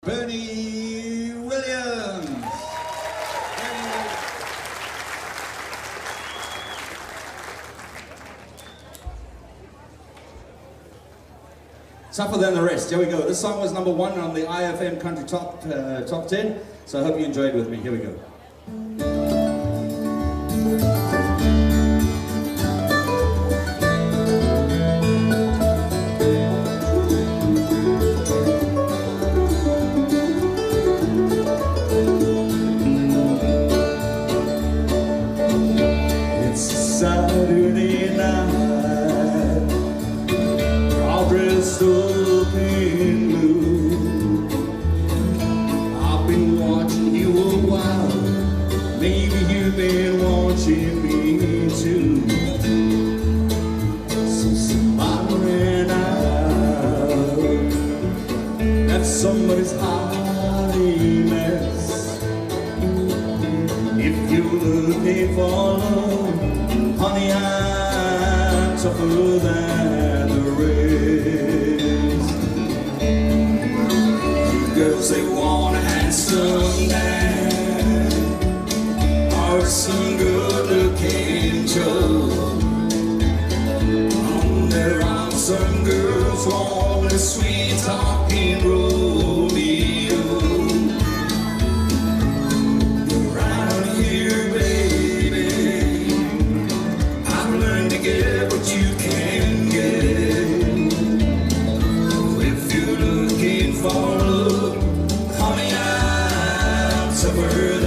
Bernie Williams. Tougher than the rest. Here we go. This song was number 1 on the IFM Country Top 10. So I hope you enjoyed with me. Here we go. Saturday night, all dressed up in blue. I've been watching you a while, maybe you've been watching me too. So somebody ran out, that's somebody's holiday mess. If you're looking for love, honey, I'm tougher than the rest. Girls, they wanna have some dad or some good-looking Joe. There are some girls want a sweet talking rodeo. Around here, baby, get what you can get. If you're looking for love, honey, I'm tougher